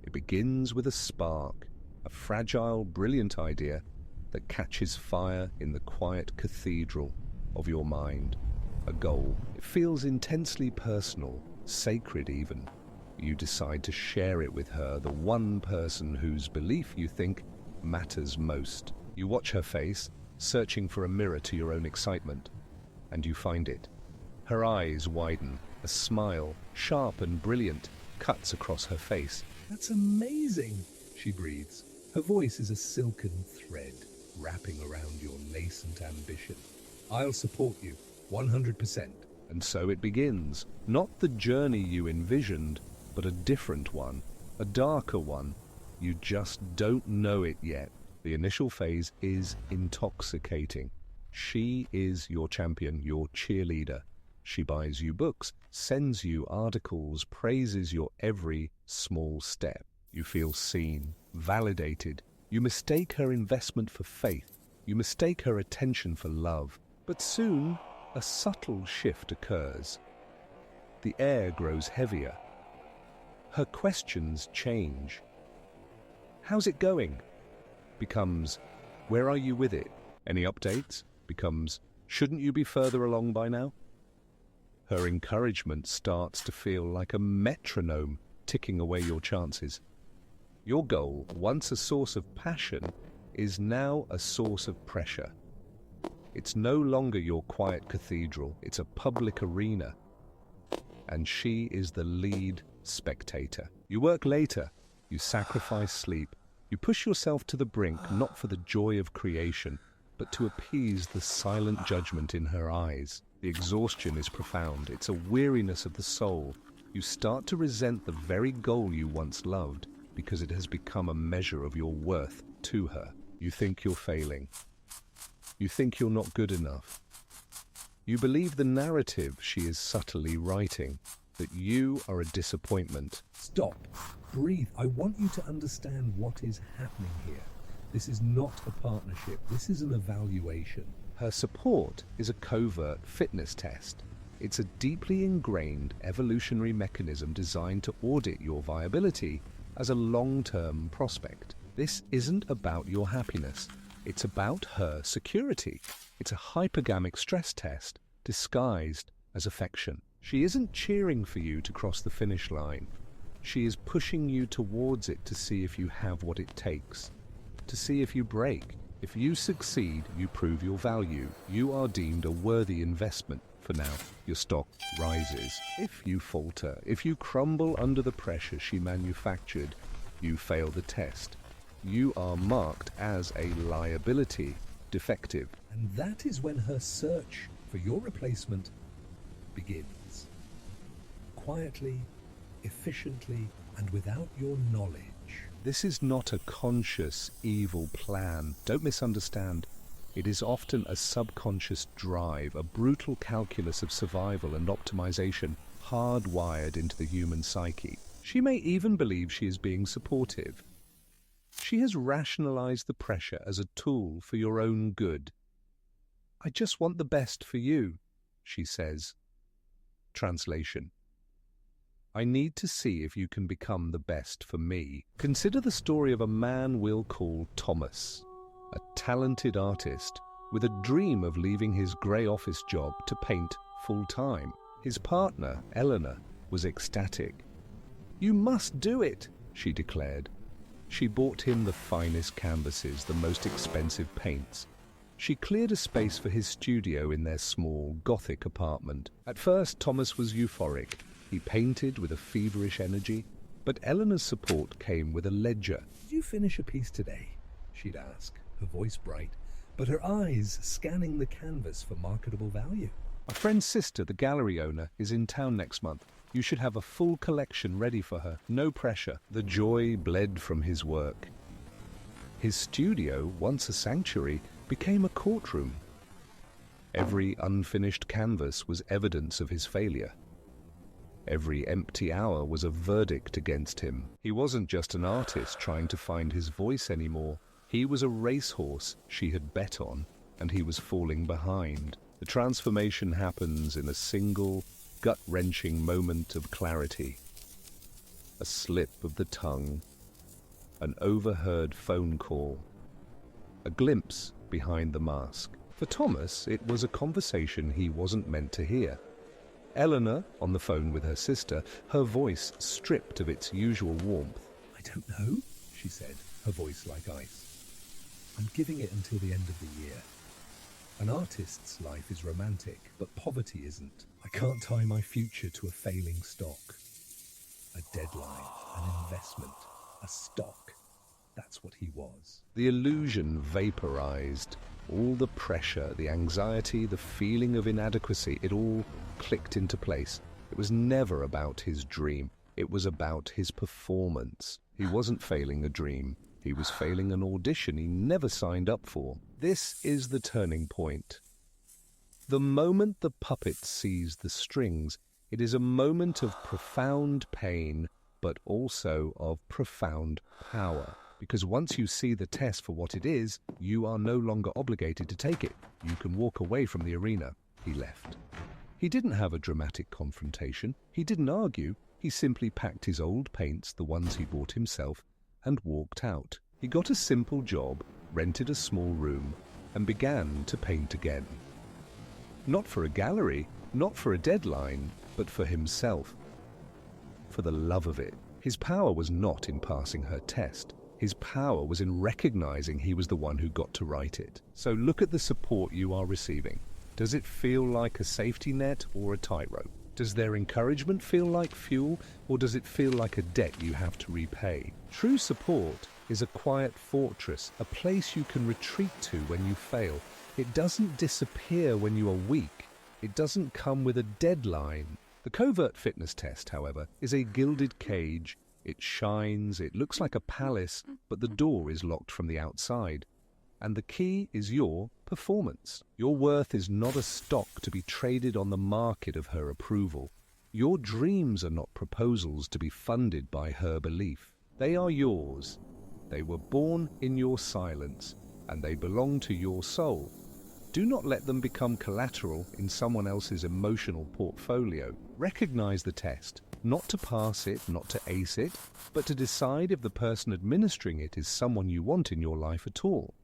It begins with a spark, a fragile, brilliant idea that catches fire in the quiet cathedral of your mind. A goal. It feels intensely personal, sacred even. You decide to share it with her, the one person whose belief you think matters most. You watch her face, searching for a mirror to your own excitement, and you find it. Her eyes widen, a smile, sharp and brilliant, cuts across her face. "That's amazing," she breathes. Her voice is a silken thread wrapping around your nascent ambition. "I'll support you, 100%. And so it begins. Not the journey you envisioned, but a different one, a darker one. You just don't know it yet. The initial phase is intoxicating. She is your champion, your cheerleader. She buys you books, sends you articles, praises your every small step. You feel seen, validated. You mistake her investment for faith. You mistake her attention for love. But soon, a subtle shift occurs. The air grows heavier. Her questions change. "How's it going?" becomes, "Where are you with it?" Any updates? Becomes, "Shouldn't you be further along by now?" Her encouragement starts to feel like a metronome ticking away your chances. Your goal, once a source of passion, is now a source of pressure. It's no longer your quiet cathedral, it's a public arena. And she is the lead spectator. You work later, you sacrifice sleep, you push yourself to the brink, not for the joy of creation, but to appease the silent judgment in her eyes. The exhaustion is profound, it's a weariness of the soul. You start to resent the very goal you once loved because it has become a measure of your worth to her. You think you're failing. You think you're not good enough. You believe the narrative she is subtly writing, that you are a disappointment. "Stop. Breathe. I want you to understand what is happening here. This is not a partnership. This is an evaluation." Her support is a covert fitness test. It's a deeply ingrained evolutionary mechanism designed to audit your viability as a long-term prospect. This isn't about your happiness. It's about her security. It's a hypergamic stress test disguised as affection. She isn't cheering for you to cross the finish line. She is pushing you towards it to see if you have what it takes, to see if you break. If you succeed, you prove your value. You are deemed a worthy investment. For now, your stock rises. If you falter, if you crumble under the pressure she manufactured, you fail the test. You are marked as a liability, defective. And that is when her search for your replacement begins. Quietly, efficiently, and without your knowledge. This is not a conscious, evil plan. Don't misunderstand. It is often a subconscious drive, a brutal calculus of survival and optimization hardwired into the human psyche. She may even believe she is being supportive. She has rationalized the pressure as a tool for your own good. "I just want the best for you," she says. Translation: I need to see if you can become the best for me. Consider the story of a man we'll call Thomas, a talented artist with a dream of leaving his grey office job to paint full-time. His partner, Eleanor, was ecstatic. "You must do it," she declared. She bought him the finest canvases, the most expensive paints. She cleared a space for his studio in their small, Gothic apartment. At first, Thomas was euphoric. He painted with a feverish energy, but Eleanor's support came with a ledger. "Did you finish a piece today?" she'd ask, her voice bright, but her eyes scanning the canvas for marketable value. "My friend's sister, the gallery owner, is in town next month. You should have a full collection ready for her. No pressure." The joy bled from his work. His studio, once a sanctuary, became a courtroom. Every unfinished canvas was evidence of his failure. Every empty hour was a verdict against him. He wasn't just an artist trying to find his voice anymore. He was a racehorse she had bet on, and he was falling behind. The transformation happens in a single, gut-wrenching moment of clarity. A slip of the tongue, an overheard phone call, a glimpse behind the mask. For Thomas, it was a conversation he wasn't meant to hear. Eleanor, on the phone with her sister, her voice stripped of its usual warmth. "I don't know," she said, her voice like ice. "I'm giving it until the end of the year. An artist's life is romantic, but poverty isn't. I can't tie my future to a failing stock. A deadline, an investment, a stock. That's what he was." The illusion vaporized. All the pressure, the anxiety, the feeling of inadequacy, it all clicked into place. It was never about his dream. It was about his performance. He wasn't failing a dream. He was failing an audition he never signed up for. This is the turning point. The moment the puppet sees the strings, it is a moment of profound pain, but also of profound power. Because once you see the test for what it is, you are no longer obligated to take it. You can walk away from the arena. He left. He didn't have a dramatic confrontation. He didn't argue. He simply packed his old paints, the ones he bought himself, and walked out. He got a simple job, rented a small room, and began to paint again. Not for a gallery, not for a deadline, but for himself. For the love of it. His power was not in passing her test. His power was in recognizing he was the one who got to write it. So look at the support you are receiving. Does it feel like a safety net or a tightrope? Does their encouragement feel like fuel, or does it feel like a debt you have to repay? True support is a quiet fortress, a place you can retreat to when you fail. It doesn't disappear when you are weak. It doesn't come with a deadline. The Covert fitness test, however, is a gilded cage. It shines, it looks like a palace, but the door is locked from the outside. And the key is your performance. Your worth is not a stock to be traded on the market of her approval. Your dreams are not proposals to be funded by her belief. They are yours. They were born in your silence, and they belong to your soul. Do not let them become collateral in someone else's emotional portfolio. Recognize the test. Not to pass it, not to ace it, but to decide if the person administering it is someone you want in your life at all.